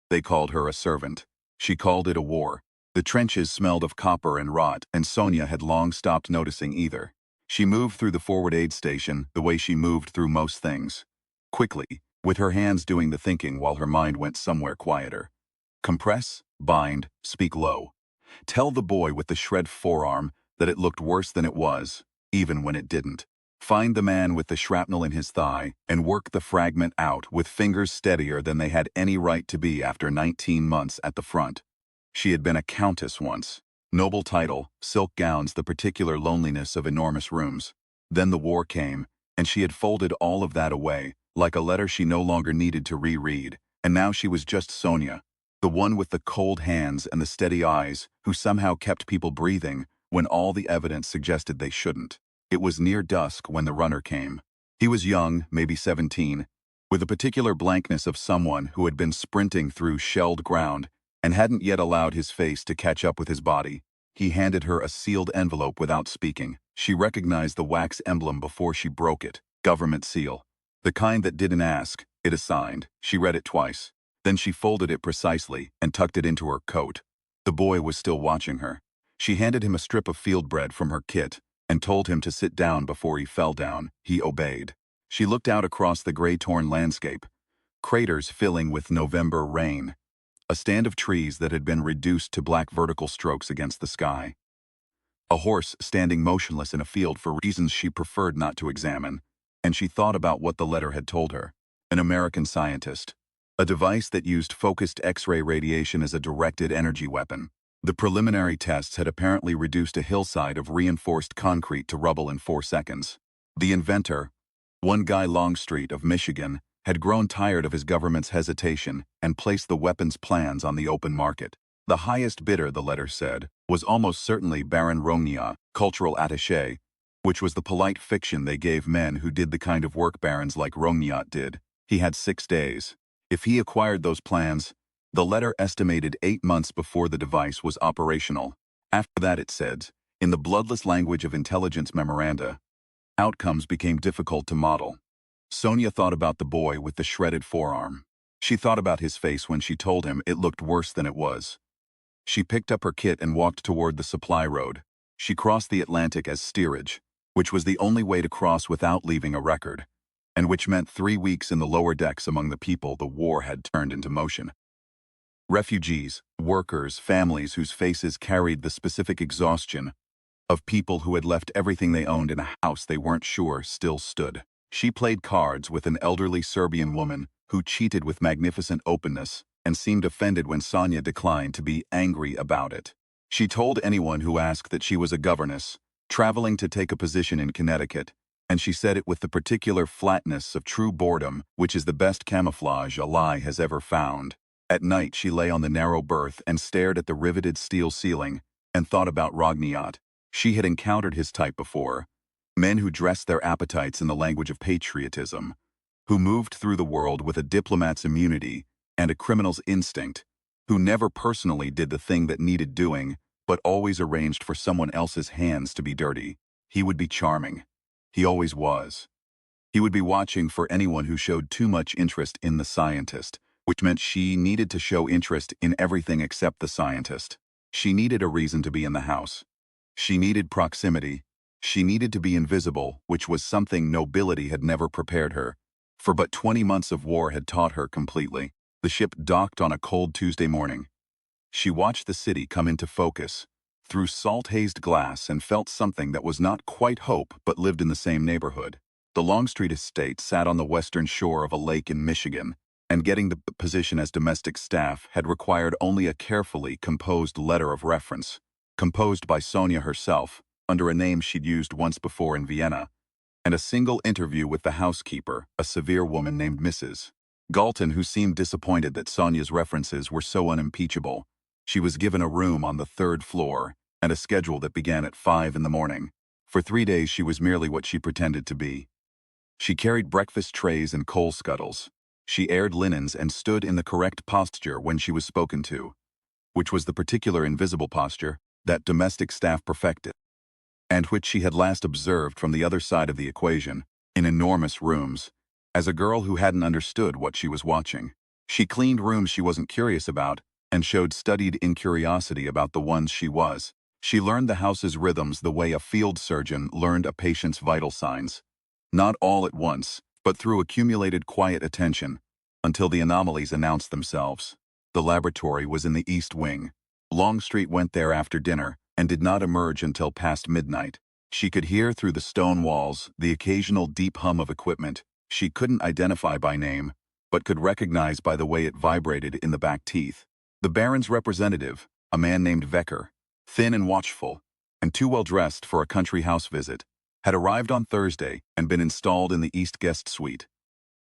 They called her a servant. She called it a war. The trenches smelled of copper and rot, and Sonia had long stopped noticing either. She moved through the forward aid station the way she moved through most things. Quickly, with her hands doing the thinking while her mind went somewhere quieter. Compress, bind, speak low. Tell the boy with the shred forearm that it looked worse than it was, even when it didn't. Find the man with the shrapnel in his thigh and work the fragment out with fingers steadier than they had any right to be after 19 months at the front. She had been a countess once. Noble title, silk gowns, the particular loneliness of enormous rooms. Then the war came, and she had folded all of that away, like a letter she no longer needed to reread, and now she was just Sonia, the one with the cold hands and the steady eyes, who somehow kept people breathing when all the evidence suggested they shouldn't. It was near dusk when the runner came. He was young, maybe 17, with a particular blankness of someone who had been sprinting through shelled ground and hadn't yet allowed his face to catch up with his body. He handed her a sealed envelope without speaking. She recognized the wax emblem before she broke it. Government seal. The kind that didn't ask, it assigned. She read it twice. Then she folded it precisely and tucked it into her coat. The boy was still watching her. She handed him a strip of field bread from her kit and told him to sit down before he fell down. He obeyed. She looked out across the gray-torn landscape, craters filling with November rain, a stand of trees that had been reduced to black vertical strokes against the sky, a horse standing motionless in a field for reasons she preferred not to examine, and she thought about what the letter had told her. An American scientist. A device that used focused X-ray radiation as a directed energy weapon. The preliminary tests had apparently reduced a hillside of reinforced concrete to rubble in 4 seconds. The inventor, one guy Longstreet of Michigan, had grown tired of his government's hesitation and placed the weapons plans on the open market. The highest bidder, the letter said, was almost certainly Baron Rogniat, cultural attaché, which was the polite fiction they gave men who did the kind of work barons like Rogniat did. He had 6 days. If he acquired those plans, the letter estimated 8 months before the device was operational. After that, it said, in the bloodless language of intelligence memoranda, outcomes became difficult to model. Sonia thought about the boy with the shredded forearm. She thought about his face when she told him it looked worse than it was. She picked up her kit and walked toward the supply road. She crossed the Atlantic as steerage, which was the only way to cross without leaving a record, and which meant 3 weeks in the lower decks among the people the war had turned into motion. Refugees, workers, families whose faces carried the specific exhaustion of people who had left everything they owned in a house they weren't sure still stood. She played cards with an elderly Serbian woman who cheated with magnificent openness and seemed offended when Sonia declined to be angry about it. She told anyone who asked that she was a governess, traveling to take a position in Connecticut, and she said it with the particular flatness of true boredom, which is the best camouflage a lie has ever found. At night she lay on the narrow berth and stared at the riveted steel ceiling and thought about Rogniat. She had encountered his type before. Men who dressed their appetites in the language of patriotism, who moved through the world with a diplomat's immunity and a criminal's instinct, who never personally did the thing that needed doing, but always arranged for someone else's hands to be dirty. He would be charming. He always was. He would be watching for anyone who showed too much interest in the scientist, which meant she needed to show interest in everything except the scientist. She needed a reason to be in the house. She needed proximity. She needed to be invisible, which was something nobility had never prepared her. For but 20 months of war had taught her completely. The ship docked on a cold Tuesday morning. She watched the city come into focus through salt-hazed glass and felt something that was not quite hope but lived in the same neighborhood. The Longstreet estate sat on the western shore of a lake in Michigan, and getting the position as domestic staff had required only a carefully composed letter of reference, composed by Sonia herself, under a name she'd used once before in Vienna, and a single interview with the housekeeper, a severe woman named Mrs. Galton, who seemed disappointed that Sonia's references were so unimpeachable. She was given a room on the 3rd floor and a schedule that began at 5 in the morning. For 3 days she was merely what she pretended to be. She carried breakfast trays and coal scuttles. She aired linens and stood in the correct posture when she was spoken to, which was the particular invisible posture that domestic staff perfected, and which she had last observed from the other side of the equation, in enormous rooms, as a girl who hadn't understood what she was watching. She cleaned rooms she wasn't curious about and showed studied incuriosity about the ones she was. She learned the house's rhythms the way a field surgeon learned a patient's vital signs. Not all at once, but through accumulated quiet attention, until the anomalies announced themselves. The laboratory was in the East Wing. Longstreet went there after dinner and did not emerge until past midnight. She could hear through the stone walls the occasional deep hum of equipment she couldn't identify by name, but could recognize by the way it vibrated in the back teeth. The Baron's representative, a man named Vecker, thin and watchful, and too well dressed for a country house visit, had arrived on Thursday and been installed in the East Guest Suite.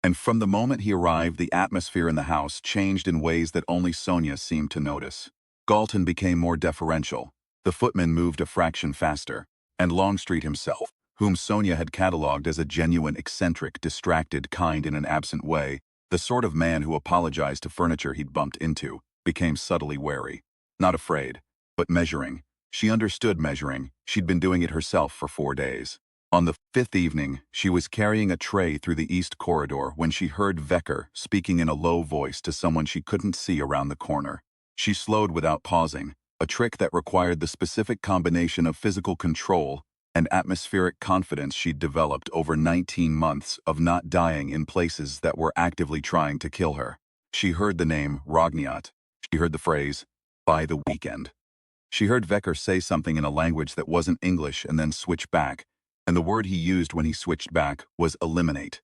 And from the moment he arrived, the atmosphere in the house changed in ways that only Sonia seemed to notice. Galton became more deferential, the footman moved a fraction faster, and Longstreet himself, whom Sonia had catalogued as a genuine eccentric, distracted kind in an absent way, the sort of man who apologized to furniture he'd bumped into, became subtly wary. Not afraid, but measuring. She understood measuring. She'd been doing it herself for 4 days. On the 5th evening, she was carrying a tray through the east corridor when she heard Vecker speaking in a low voice to someone she couldn't see around the corner. She slowed without pausing, a trick that required the specific combination of physical control and atmospheric confidence she'd developed over 19 months of not dying in places that were actively trying to kill her. She heard the name Rogniat. She heard the phrase, "by the weekend." She heard Vecker say something in a language that wasn't English and then switch back, and the word he used when he switched back was eliminate.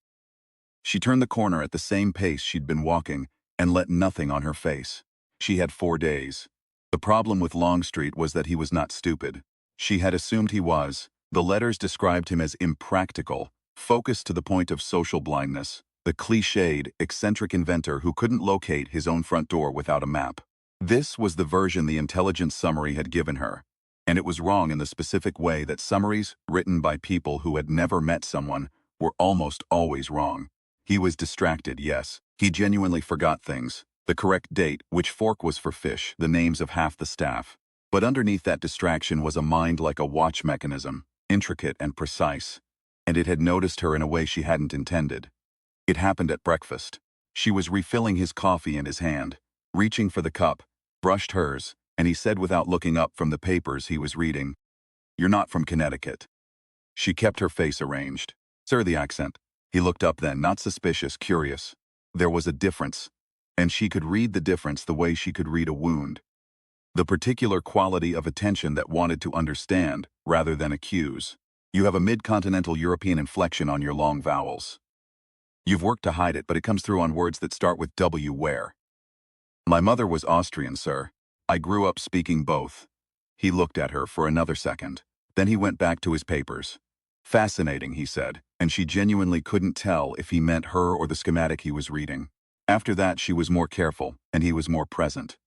She turned the corner at the same pace she'd been walking and let nothing on her face. She had 4 days. The problem with Longstreet was that he was not stupid. She had assumed he was. The letters described him as impractical, focused to the point of social blindness, the cliched, eccentric inventor who couldn't locate his own front door without a map. This was the version the intelligence summary had given her, and it was wrong in the specific way that summaries written by people who had never met someone were almost always wrong. He was distracted, yes. He genuinely forgot things. The correct date, which fork was for fish, the names of half the staff. But underneath that distraction was a mind like a watch mechanism, intricate and precise, and it had noticed her in a way she hadn't intended. It happened at breakfast. She was refilling his coffee in his hand, reaching for the cup, brushed hers, and he said without looking up from the papers he was reading, "You're not from Connecticut." She kept her face arranged. "Sir, the accent." He looked up then, not suspicious, curious. There was a difference, and she could read the difference the way she could read a wound. The particular quality of attention that wanted to understand, rather than accuse. You have a mid-continental European inflection on your long vowels. You've worked to hide it, but it comes through on words that start with W. Where? My mother was Austrian, sir. I grew up speaking both. He looked at her for another second. Then he went back to his papers. Fascinating, he said, and she genuinely couldn't tell if he meant her or the schematic he was reading. After that, she was more careful, and he was more present.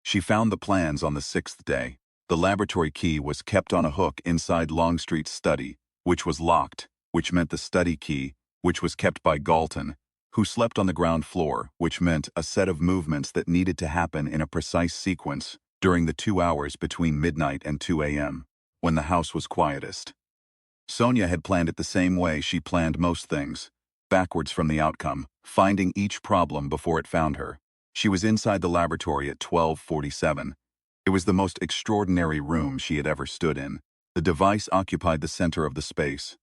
She found the plans on the 6th day. The laboratory key was kept on a hook inside Longstreet's study, which was locked, which meant the study key, which was kept by Galton, who slept on the ground floor, which meant a set of movements that needed to happen in a precise sequence during the 2 hours between midnight and 2 a.m., when the house was quietest. Sonia had planned it the same way she planned most things, backwards from the outcome, finding each problem before it found her. She was inside the laboratory at 12:47. It was the most extraordinary room she had ever stood in. The device occupied the center of the space.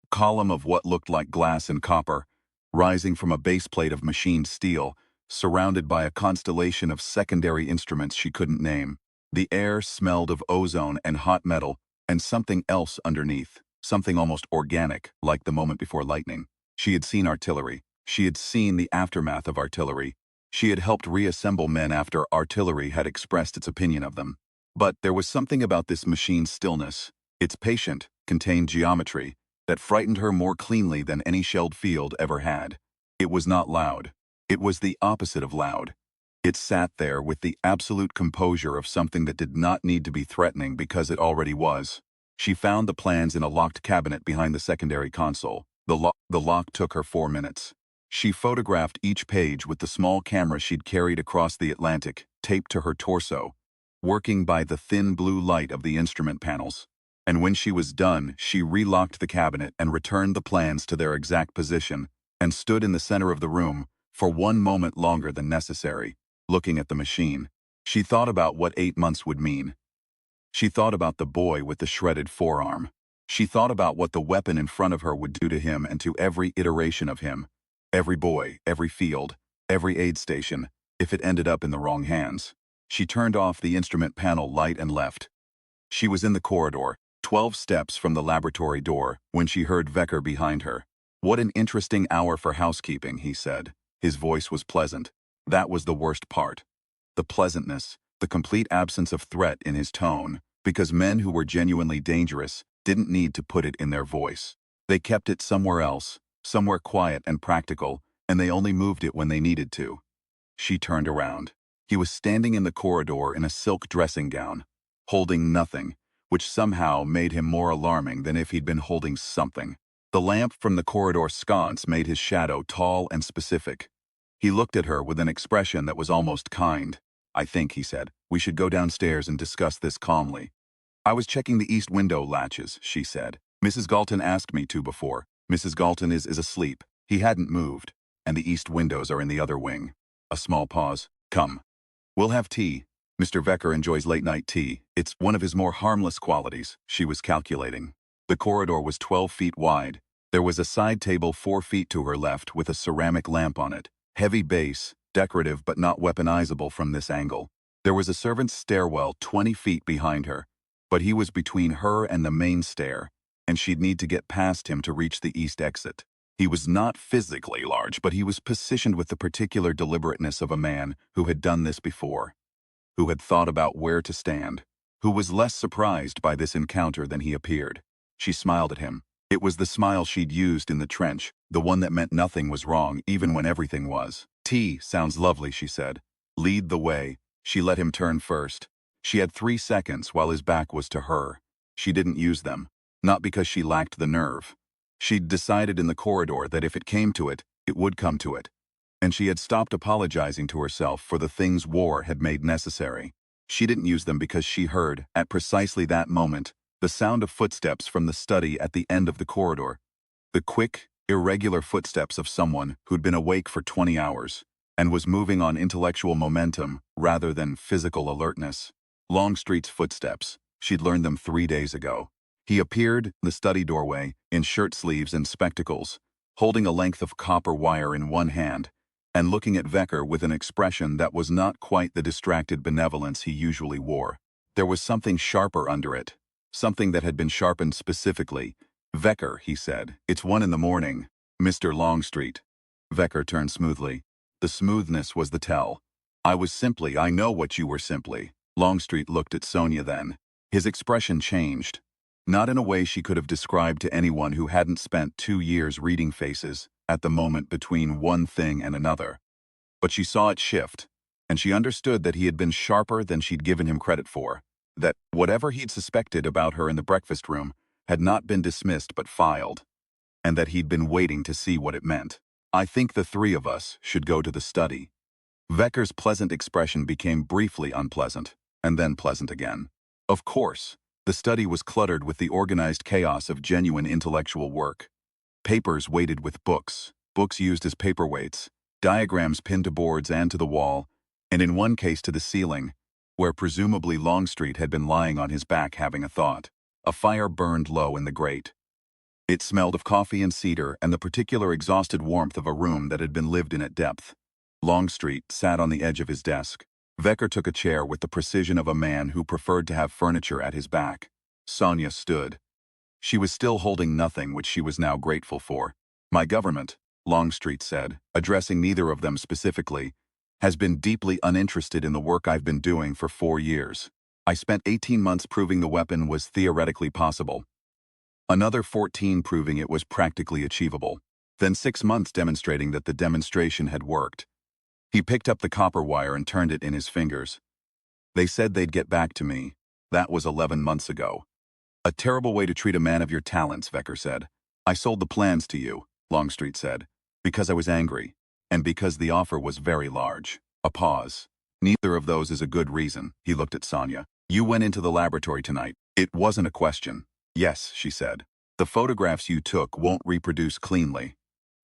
A column of what looked like glass and copper, rising from a base plate of machined steel, surrounded by a constellation of secondary instruments she couldn't name. The air smelled of ozone and hot metal, and something else underneath, something almost organic, like the moment before lightning. She had seen artillery. She had seen the aftermath of artillery. She had helped reassemble men after artillery had expressed its opinion of them. But there was something about this machine's stillness, its patient, contained geometry, that frightened her more cleanly than any shelled field ever had. It was not loud. It was the opposite of loud. It sat there with the absolute composure of something that did not need to be threatening because it already was. She found the plans in a locked cabinet behind the secondary console. The lock took her 4 minutes. She photographed each page with the small camera she'd carried across the Atlantic, taped to her torso, working by the thin blue light of the instrument panels. And when she was done, she relocked the cabinet and returned the plans to their exact position, and stood in the center of the room, For one moment longer than necessary, looking at the machine, she thought about what 8 months would mean. She thought about the boy with the shredded forearm. She thought about what the weapon in front of her would do to him and to every iteration of him. Every boy, every field, every aid station, if it ended up in the wrong hands. She turned off the instrument panel light and left. She was in the corridor, 12 steps from the laboratory door, when she heard Vecker behind her. "What an interesting hour for housekeeping," he said. His voice was pleasant. That was the worst part. The pleasantness, the complete absence of threat in his tone, because men who were genuinely dangerous didn't need to put it in their voice. They kept it somewhere else, somewhere quiet and practical, and they only moved it when they needed to. She turned around. He was standing in the corridor in a silk dressing gown, holding nothing, which somehow made him more alarming than if he'd been holding something. The lamp from the corridor sconce made his shadow tall and specific. He looked at her with an expression that was almost kind. "I think," he said, "we should go downstairs and discuss this calmly." "I was checking the east window latches," she said. "Mrs. Galton asked me to before. Mrs. Galton is asleep." He hadn't moved, and the east windows are in the other wing. A small pause. "Come. We'll have tea. Mr. Vecker enjoys late-night tea. It's one of his more harmless qualities," she was calculating. The corridor was 12 feet wide. There was a side table 4 feet to her left with a ceramic lamp on it. Heavy base, decorative but not weaponizable from this angle. There was a servant's stairwell 20 feet behind her, but he was between her and the main stair, and she'd need to get past him to reach the east exit. He was not physically large, but he was positioned with the particular deliberateness of a man who had done this before, who had thought about where to stand, who was less surprised by this encounter than he appeared. She smiled at him. It was the smile she'd used in the trench, the one that meant nothing was wrong, even when everything was. "Tea sounds lovely," she said. "Lead the way." She let him turn first. She had 3 seconds while his back was to her. She didn't use them, not because she lacked the nerve. She'd decided in the corridor that if it came to it, it would come to it. And she had stopped apologizing to herself for the things war had made necessary. She didn't use them because she heard, at precisely that moment, the sound of footsteps from the study at the end of the corridor. The quick, irregular footsteps of someone who'd been awake for 20 hours and was moving on intellectual momentum rather than physical alertness. Longstreet's footsteps. She'd learned them 3 days ago. He appeared in the study doorway, in shirt sleeves and spectacles, holding a length of copper wire in one hand, and looking at Vecker with an expression that was not quite the distracted benevolence he usually wore. There was something sharper under it, something that had been sharpened specifically. "Vecker," he said, "it's 1 in the morning. Mr. Longstreet." Vecker turned smoothly. The smoothness was the tell. I know what you were simply." Longstreet looked at Sonia then. His expression changed. Not in a way she could have described to anyone who hadn't spent 2 years reading faces at the moment between one thing and another. But she saw it shift, and she understood that he had been sharper than she'd given him credit for, that whatever he'd suspected about her in the breakfast room had not been dismissed but filed, and that he'd been waiting to see what it meant. "I think the 3 of us should go to the study." Vecker's pleasant expression became briefly unpleasant, and then pleasant again. Of course. The study was cluttered with the organized chaos of genuine intellectual work. Papers weighted with books, books used as paperweights, diagrams pinned to boards and to the wall, and in one case to the ceiling, where presumably Longstreet had been lying on his back having a thought. A fire burned low in the grate. It smelled of coffee and cedar and the particular exhausted warmth of a room that had been lived in at depth. Longstreet sat on the edge of his desk. Vecker took a chair with the precision of a man who preferred to have furniture at his back. Sonia stood. She was still holding nothing which she was now grateful for. "My government," Longstreet said, addressing neither of them specifically, "has been deeply uninterested in the work I've been doing for 4 years. I spent 18 months proving the weapon was theoretically possible. Another 14 proving it was practically achievable. Then 6 months demonstrating that the demonstration had worked." He picked up the copper wire and turned it in his fingers. "They said they'd get back to me. That was 11 months ago." "A terrible way to treat a man of your talents," Vecker said. "I sold the plans to you," Longstreet said, "because I was angry, and because the offer was very large." A pause. "Neither of those is a good reason," he looked at Sonia. "You went into the laboratory tonight. It wasn't a question." "Yes," she said. "The photographs you took won't reproduce cleanly."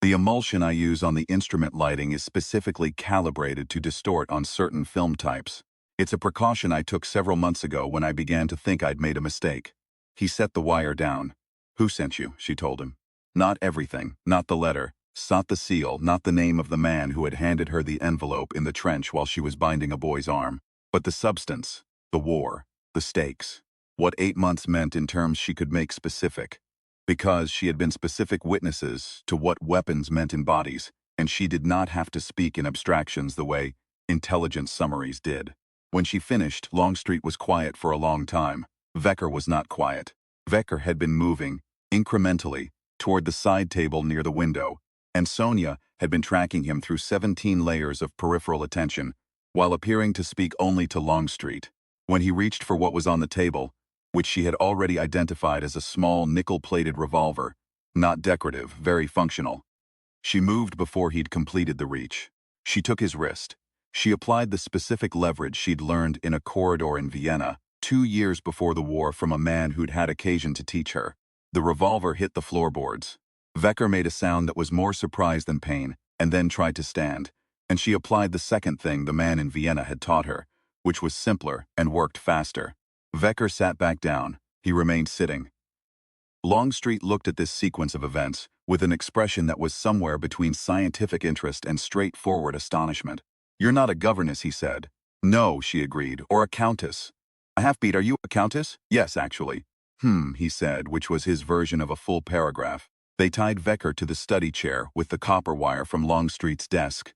The emulsion I use on the instrument lighting is specifically calibrated to distort on certain film types. It's a precaution I took several months ago when I began to think I'd made a mistake. He set the wire down. Who sent you? She told him. Not everything, not the letter, not the seal, not the name of the man who had handed her the envelope in the trench while she was binding a boy's arm, but the substance, the war, the stakes. What 8 months meant in terms she could make specific. Because she had been specific witnesses to what weapons meant in bodies, and she did not have to speak in abstractions the way intelligence summaries did. When she finished, Longstreet was quiet for a long time. Vecker was not quiet. Vecker had been moving, incrementally, toward the side table near the window, and Sonia had been tracking him through 17 layers of peripheral attention, while appearing to speak only to Longstreet. When he reached for what was on the table, which she had already identified as a small nickel-plated revolver, not decorative, very functional. She moved before he'd completed the reach. She took his wrist. She applied the specific leverage she'd learned in a corridor in Vienna 2 years before the war from a man who'd had occasion to teach her. The revolver hit the floorboards. Vecker made a sound that was more surprise than pain, and then tried to stand, and she applied the second thing the man in Vienna had taught her, which was simpler and worked faster. Vecker sat back down. He remained sitting. Longstreet looked at this sequence of events with an expression that was somewhere between scientific interest and straightforward astonishment. "You're not a governess," he said. "No," she agreed, "or a countess." "A half-beat, are you a countess?" "Yes, actually." He said, which was his version of a full paragraph. They tied Vecker to the study chair with the copper wire from Longstreet's desk,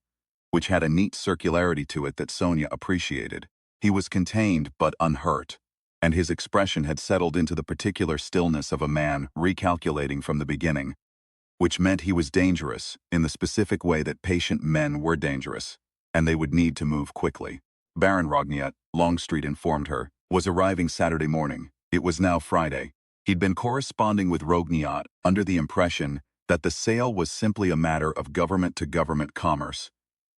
which had a neat circularity to it that Sonia appreciated. He was contained but unhurt, and his expression had settled into the particular stillness of a man recalculating from the beginning, which meant he was dangerous in the specific way that patient men were dangerous, and they would need to move quickly. Baron Rogniat, Longstreet informed her, was arriving Saturday morning. It was now Friday. He'd been corresponding with Rogniat under the impression that the sale was simply a matter of government-to-government commerce,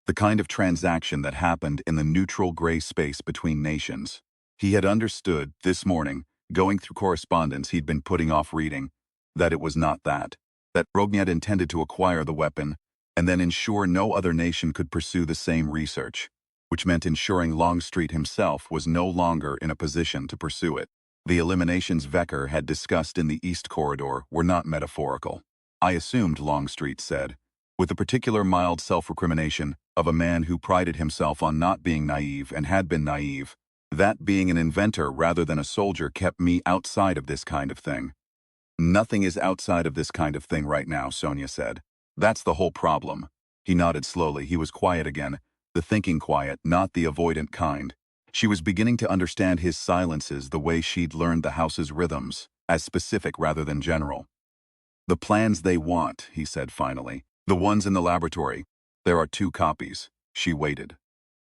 the kind of transaction that happened in the neutral gray space between nations. He had understood, this morning, going through correspondence he'd been putting off reading, that it was not that Rogniat intended to acquire the weapon and then ensure no other nation could pursue the same research, which meant ensuring Longstreet himself was no longer in a position to pursue it. The eliminations Vecker had discussed in the East Corridor were not metaphorical. "I assumed," Longstreet said, with the particular mild self-recrimination of a man who prided himself on not being naive and had been naive, that being an inventor rather than a soldier kept me outside of this kind of thing. "Nothing is outside of this kind of thing right now," Sonia said. "That's the whole problem." He nodded slowly. He was quiet again, the thinking quiet, not the avoidant kind. She was beginning to understand his silences the way she'd learned the house's rhythms, as specific rather than general. "The plans they want," he said finally. "The ones in the laboratory. There are 2 copies." She waited.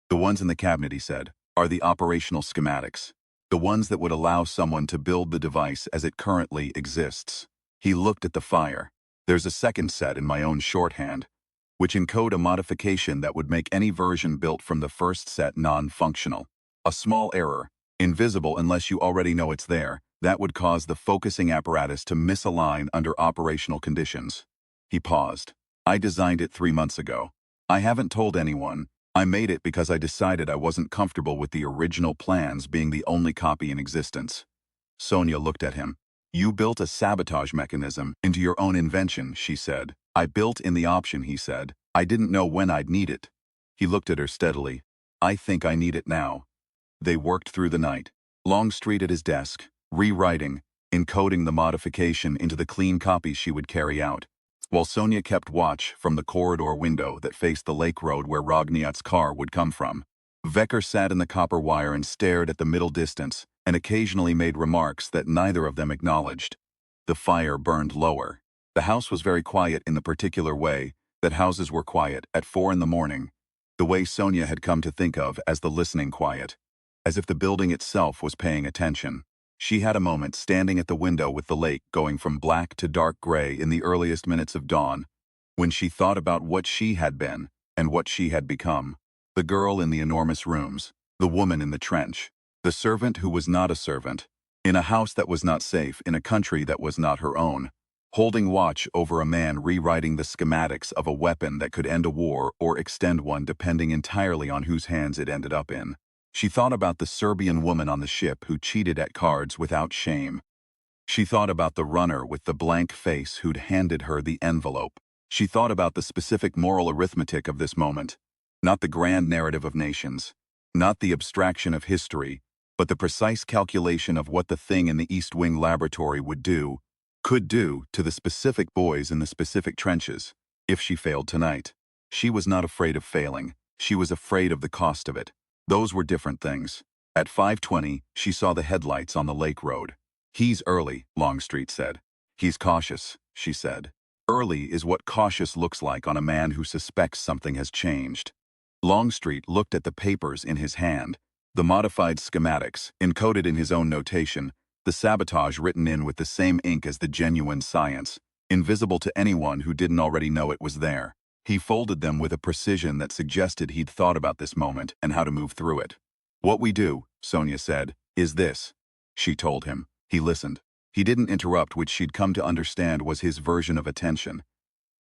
"The ones in the cabinet," he said, "are the operational schematics. The ones that would allow someone to build the device as it currently exists." He looked at the fire. "There's a second set in my own shorthand, which encode a modification that would make any version built from the first set non-functional. A small error, invisible unless you already know it's there, that would cause the focusing apparatus to misalign under operational conditions." He paused. "I designed it 3 months ago. I haven't told anyone. I made it because I decided I wasn't comfortable with the original plans being the only copy in existence." Sonia looked at him. "You built a sabotage mechanism into your own invention," she said. "I built in the option," he said. "I didn't know when I'd need it." He looked at her steadily. "I think I need it now." They worked through the night. Longstreet at his desk, rewriting, encoding the modification into the clean copies she would carry out, while Sonia kept watch from the corridor window that faced the lake road where Rogniat's car would come from. Vecker sat in the copper wire and stared at the middle distance, and occasionally made remarks that neither of them acknowledged. The fire burned lower. The house was very quiet in the particular way that houses were quiet at 4 in the morning, the way Sonia had come to think of as the listening quiet, as if the building itself was paying attention. She had a moment standing at the window with the lake going from black to dark gray in the earliest minutes of dawn, when she thought about what she had been and what she had become. The girl in the enormous rooms, the woman in the trench, the servant who was not a servant, in a house that was not safe, in a country that was not her own, holding watch over a man rewriting the schematics of a weapon that could end a war or extend one depending entirely on whose hands it ended up in. She thought about the Serbian woman on the ship who cheated at cards without shame. She thought about the runner with the blank face who'd handed her the envelope. She thought about the specific moral arithmetic of this moment, not the grand narrative of nations, not the abstraction of history, but the precise calculation of what the thing in the East Wing laboratory could do to the specific boys in the specific trenches if she failed tonight. She was not afraid of failing. She was afraid of the cost of it. Those were different things. At 5:20, she saw the headlights on the lake road. "He's early," Longstreet said. "He's cautious," she said. Early is what cautious looks like on a man who suspects something has changed. Longstreet looked at the papers in his hand, the modified schematics, encoded in his own notation, the sabotage written in with the same ink as the genuine science, invisible to anyone who didn't already know it was there. He folded them with a precision that suggested he'd thought about this moment and how to move through it. "What we do," Sonia said, "is this," she told him. He listened. He didn't interrupt, which she'd come to understand was his version of attention.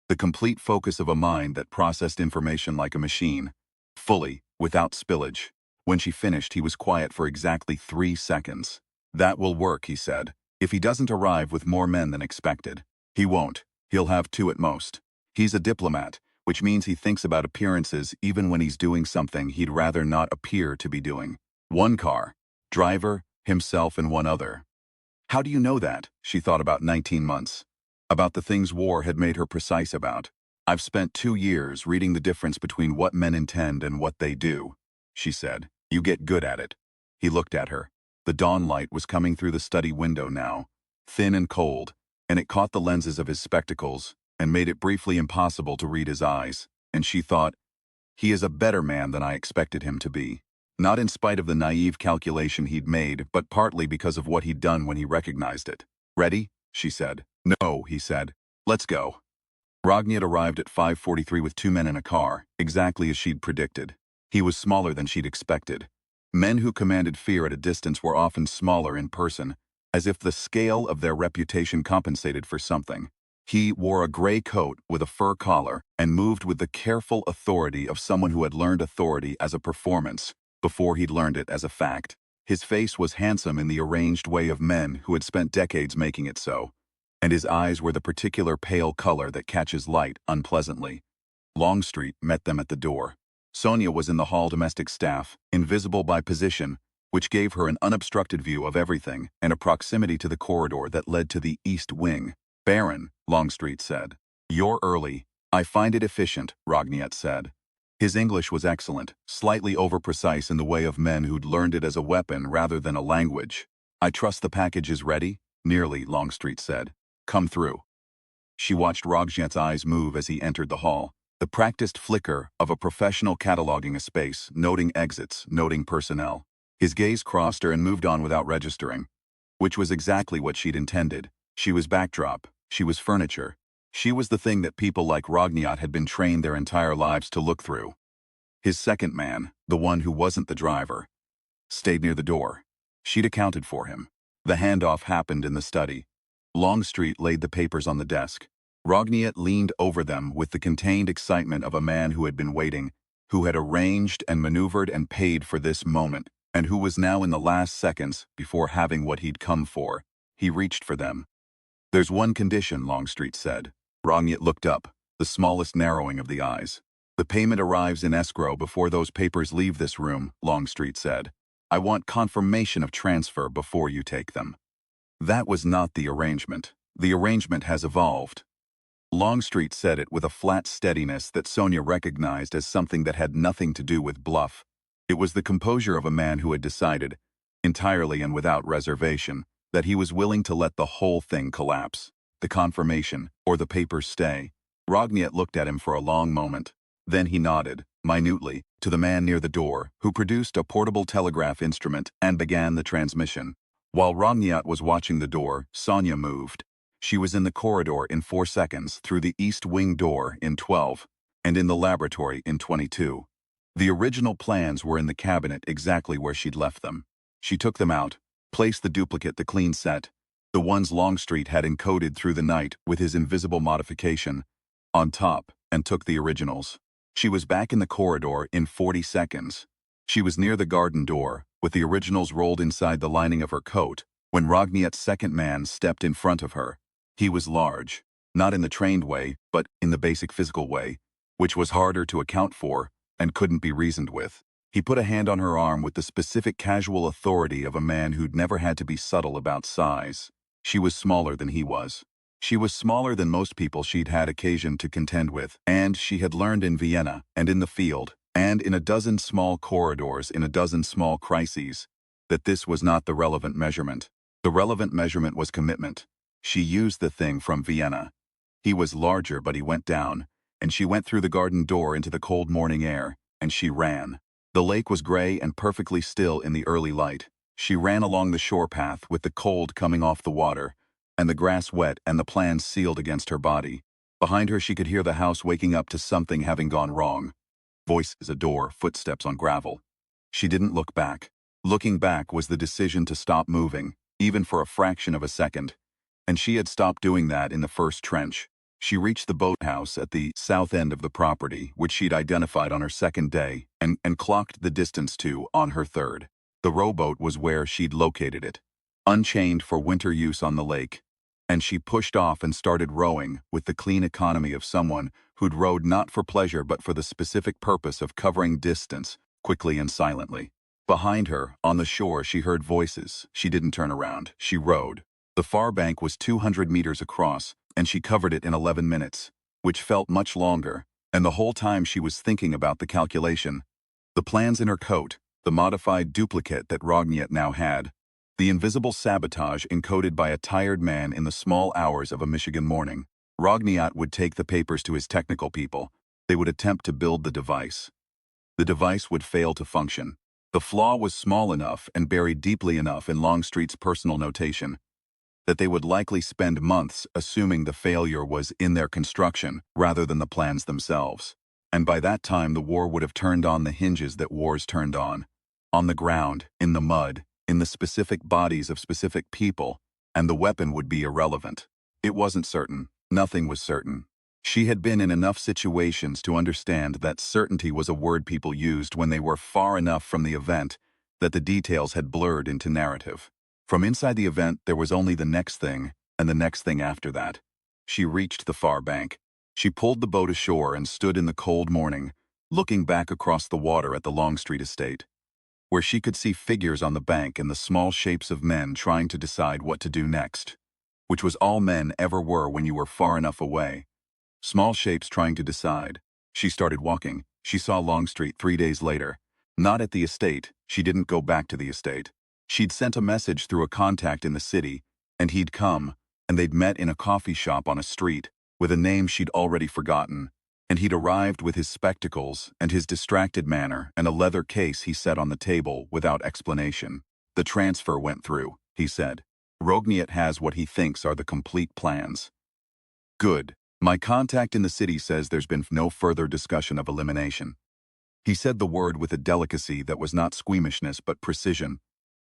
The complete focus of a mind that processed information like a machine, fully, without spillage. When she finished, he was quiet for exactly 3 seconds. "That will work," he said. "If he doesn't arrive with more men than expected. He won't. He'll have 2 at most. He's a diplomat, which means he thinks about appearances even when he's doing something he'd rather not appear to be doing. 1 car, driver, himself, and 1 other. How do you know that?" She thought about 19 months. About the things war had made her precise about. "I've spent 2 years reading the difference between what men intend and what they do," she said. "You get good at it." He looked at her. The dawn light was coming through the study window now, thin and cold, and it caught the lenses of his spectacles and made it briefly impossible to read his eyes, and she thought, "He is a better man than I expected him to be." Not in spite of the naive calculation he'd made, but partly because of what he'd done when he recognized it. "Ready?" she said. "No," he said. "Let's go." Rogniat arrived at 5:43 with 2 men in a car, exactly as she'd predicted. He was smaller than she'd expected. Men who commanded fear at a distance were often smaller in person, as if the scale of their reputation compensated for something. He wore a gray coat with a fur collar and moved with the careful authority of someone who had learned authority as a performance before he'd learned it as a fact. His face was handsome in the arranged way of men who had spent decades making it so, and his eyes were the particular pale color that catches light unpleasantly. Longstreet met them at the door. Sonia was in the hall domestic staff, invisible by position, which gave her an unobstructed view of everything and a proximity to the corridor that led to the East Wing. "Baron," Longstreet said. "You're early. I find it efficient," Rogniat said. His English was excellent, slightly over-precise in the way of men who'd learned it as a weapon rather than a language. "I trust the package is ready?" "Nearly," Longstreet said. "Come through." She watched Rogniat's eyes move as he entered the hall. The practiced flicker of a professional cataloging a space, noting exits, noting personnel. His gaze crossed her and moved on without registering. Which was exactly what she'd intended. She was backdrop. She was furniture. She was the thing that people like Rogniat had been trained their entire lives to look through. His second man, the one who wasn't the driver, stayed near the door. She'd accounted for him. The handoff happened in the study. Longstreet laid the papers on the desk. Rogniat leaned over them with the contained excitement of a man who had been waiting, who had arranged and maneuvered and paid for this moment, and who was now in the last seconds before having what he'd come for. He reached for them. "There's one condition," Longstreet said. Rogniat looked up, the smallest narrowing of the eyes. "The payment arrives in escrow before those papers leave this room," Longstreet said. "I want confirmation of transfer before you take them." That was not the arrangement. The arrangement has evolved. Longstreet said it with a flat steadiness that Sonia recognized as something that had nothing to do with bluff. It was the composure of a man who had decided, entirely and without reservation, that he was willing to let the whole thing collapse. The confirmation, or the papers stay. Rogniat looked at him for a long moment. Then he nodded, minutely, to the man near the door, who produced a portable telegraph instrument and began the transmission. While Rogniat was watching the door, Sonia moved. She was in the corridor in 4 seconds, through the East Wing door in 12, and in the laboratory in 22. The original plans were in the cabinet exactly where she'd left them. She took them out, placed the duplicate, the clean set. the ones Longstreet had encoded through the night with his invisible modification on top, and took the originals. She was back in the corridor in 40 seconds. She was near the garden door, with the originals rolled inside the lining of her coat, when Rogniet's second man stepped in front of her. He was large, not in the trained way, but in the basic physical way, which was harder to account for and couldn't be reasoned with. He put a hand on her arm with the specific casual authority of a man who'd never had to be subtle about size. She was smaller than he was. She was smaller than most people she'd had occasion to contend with, and she had learned in Vienna, and in the field, and in a dozen small corridors in a dozen small crises, that this was not the relevant measurement. The relevant measurement was commitment. She used the thing from Vienna. He was larger, but he went down, and she went through the garden door into the cold morning air, and she ran. The lake was gray and perfectly still in the early light. She ran along the shore path with the cold coming off the water, and the grass wet and the plans sealed against her body. Behind her she could hear the house waking up to something having gone wrong. Voices, a door, footsteps on gravel. She didn't look back. Looking back was the decision to stop moving, even for a fraction of a second. And she had stopped doing that in the first trench. She reached the boathouse at the south end of the property, which she'd identified on her second day, and clocked the distance to on her third. The rowboat was where she'd located it, unchained for winter use on the lake. And she pushed off and started rowing with the clean economy of someone who'd rowed not for pleasure but for the specific purpose of covering distance, quickly and silently. Behind her, on the shore, she heard voices. She didn't turn around. She rowed. The far bank was 200 meters across, and she covered it in 11 minutes, which felt much longer, and the whole time she was thinking about the calculation. The plans in her coat, the modified duplicate that Rogniet now had, the invisible sabotage encoded by a tired man in the small hours of a Michigan morning. Rogniet would take the papers to his technical people. They would attempt to build the device. The device would fail to function. The flaw was small enough and buried deeply enough in Longstreet's personal notation that they would likely spend months assuming the failure was in their construction rather than the plans themselves. And by that time the war would have turned on the hinges that wars turned on the ground, in the mud, in the specific bodies of specific people, and the weapon would be irrelevant. It wasn't certain. Nothing was certain. She had been in enough situations to understand that certainty was a word people used when they were far enough from the event that the details had blurred into narrative. From inside the event, there was only the next thing, and the next thing after that. She reached the far bank. She pulled the boat ashore and stood in the cold morning, looking back across the water at the Longstreet estate, where she could see figures on the bank and the small shapes of men trying to decide what to do next, which was all men ever were when you were far enough away. Small shapes trying to decide. She started walking. She saw Longstreet 3 days later. Not at the estate. She didn't go back to the estate. She'd sent a message through a contact in the city, and he'd come, and they'd met in a coffee shop on a street, with a name she'd already forgotten, and he'd arrived with his spectacles and his distracted manner and a leather case he set on the table without explanation. The transfer went through, he said. Rogniet has what he thinks are the complete plans. Good. My contact in the city says there's been no further discussion of elimination. He said the word with a delicacy that was not squeamishness but precision,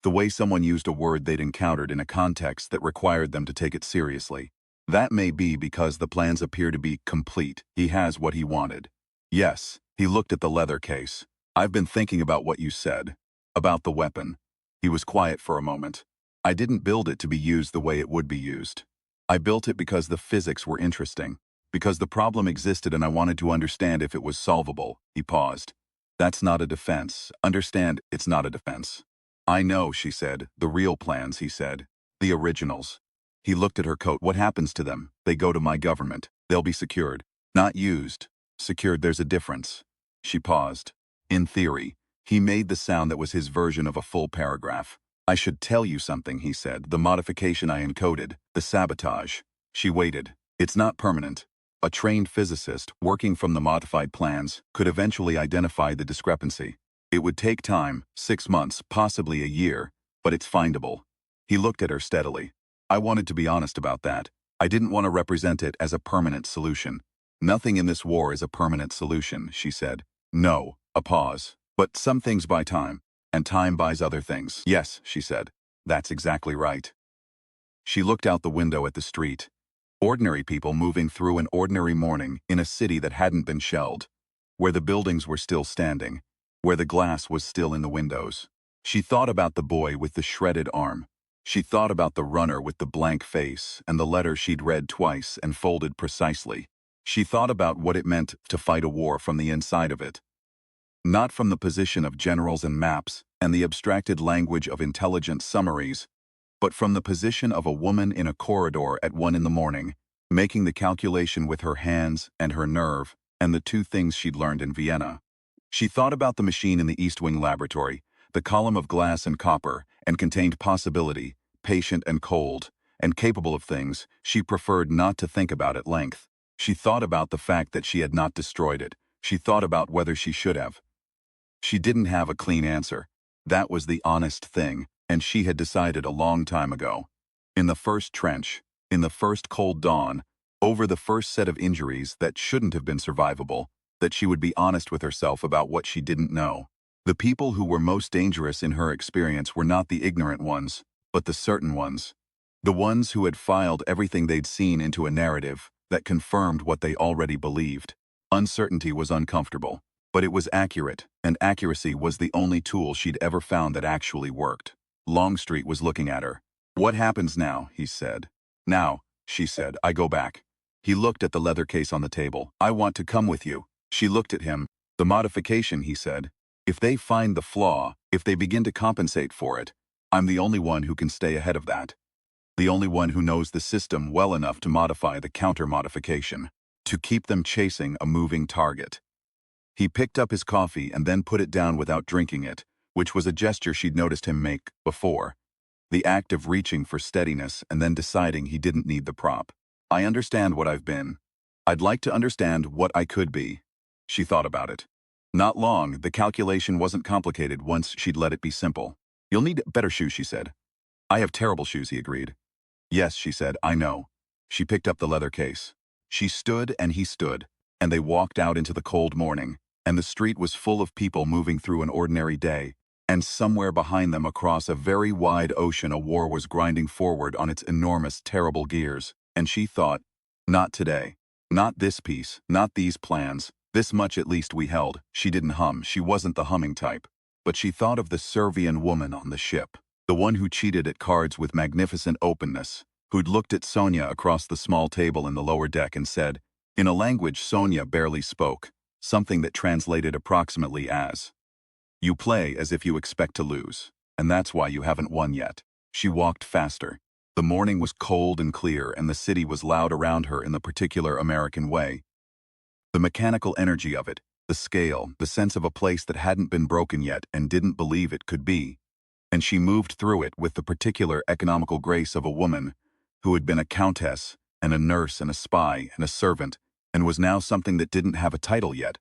the way someone used a word they'd encountered in a context that required them to take it seriously. That may be because the plans appear to be complete. He has what he wanted. Yes, he looked at the leather case. I've been thinking about what you said. About the weapon. He was quiet for a moment. I didn't build it to be used the way it would be used. I built it because the physics were interesting. Because the problem existed and I wanted to understand if it was solvable. He paused. That's not a defense. Understand, it's not a defense. I know, she said. The real plans, he said. The originals. He looked at her coat. What happens to them? They go to my government. They'll be secured. Not used. Secured, there's a difference. She paused. In theory. He made the sound that was his version of a full paragraph. I should tell you something, he said. The modification I encoded. The sabotage. She waited. It's not permanent. A trained physicist, working from the modified plans, could eventually identify the discrepancy. It would take time, 6 months, possibly a year, but it's findable. He looked at her steadily. I wanted to be honest about that. I didn't want to represent it as a permanent solution. Nothing in this war is a permanent solution, she said. No, a pause. But some things buy time, and time buys other things. Yes, she said. That's exactly right. She looked out the window at the street. Ordinary people moving through an ordinary morning in a city that hadn't been shelled, where the buildings were still standing, where the glass was still in the windows. She thought about the boy with the shredded arm. She thought about the runner with the blank face and the letter she'd read twice and folded precisely. She thought about what it meant to fight a war from the inside of it. Not from the position of generals and maps and the abstracted language of intelligent summaries, but from the position of a woman in a corridor at 1 in the morning, making the calculation with her hands and her nerve and the two things she'd learned in Vienna. She thought about the machine in the East Wing laboratory, the column of glass and copper, and contained possibility, patient and cold, and capable of things she preferred not to think about at length. She thought about the fact that she had not destroyed it. She thought about whether she should have. She didn't have a clean answer. That was the honest thing, and she had decided a long time ago. In the first trench, in the first cold dawn, over the first set of injuries that shouldn't have been survivable, that she would be honest with herself about what she didn't know. The people who were most dangerous in her experience were not the ignorant ones, but the certain ones. The ones who had filed everything they'd seen into a narrative that confirmed what they already believed. Uncertainty was uncomfortable, but it was accurate, and accuracy was the only tool she'd ever found that actually worked. Longstreet was looking at her. "What happens now?" he said. "Now," she said, "I go back." He looked at the leather case on the table. "I want to come with you." She looked at him. "The modification," he said. "If they find the flaw, if they begin to compensate for it, I'm the only one who can stay ahead of that. The only one who knows the system well enough to modify the counter-modification, to keep them chasing a moving target." He picked up his coffee and then put it down without drinking it, which was a gesture she'd noticed him make before. The act of reaching for steadiness and then deciding he didn't need the prop. "I understand what I've been. I'd like to understand what I could be." She thought about it. Not long, the calculation wasn't complicated once she'd let it be simple. "You'll need better shoes," she said. "I have terrible shoes," he agreed. "Yes," she said, "I know." She picked up the leather case. She stood and he stood, and they walked out into the cold morning, and the street was full of people moving through an ordinary day, and somewhere behind them across a very wide ocean a war was grinding forward on its enormous, terrible gears, and she thought, not today. Not this piece, not these plans. This much at least we held. She didn't hum, she wasn't the humming type. But she thought of the Servian woman on the ship, the one who cheated at cards with magnificent openness, who'd looked at Sonia across the small table in the lower deck and said, in a language Sonia barely spoke, something that translated approximately as, "You play as if you expect to lose, and that's why you haven't won yet." She walked faster. The morning was cold and clear, and the city was loud around her in the particular American way. The mechanical energy of it, the scale, the sense of a place that hadn't been broken yet and didn't believe it could be. And she moved through it with the particular economical grace of a woman who had been a countess and a nurse and a spy and a servant and was now something that didn't have a title yet.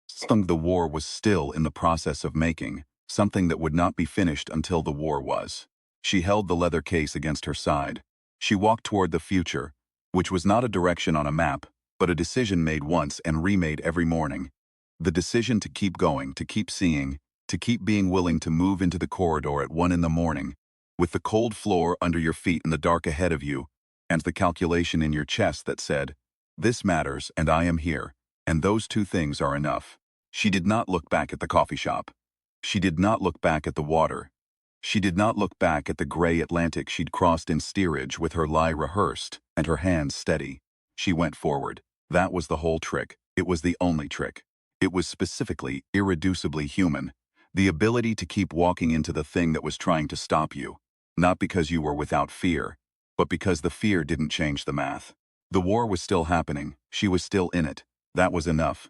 Something the war was still in the process of making, something that would not be finished until the war was. She held the leather case against her side. She walked toward the future, which was not a direction on a map, but a decision made once and remade every morning. The decision to keep going, to keep seeing, to keep being willing to move into the corridor at 1 in the morning, with the cold floor under your feet and the dark ahead of you, and the calculation in your chest that said, "This matters and I am here, and those two things are enough." She did not look back at the coffee shop. She did not look back at the water. She did not look back at the gray Atlantic she'd crossed in steerage with her lie rehearsed and her hands steady. She went forward. That was the whole trick. It was the only trick. It was specifically, irreducibly human. The ability to keep walking into the thing that was trying to stop you. Not because you were without fear, but because the fear didn't change the math. The war was still happening. She was still in it. That was enough.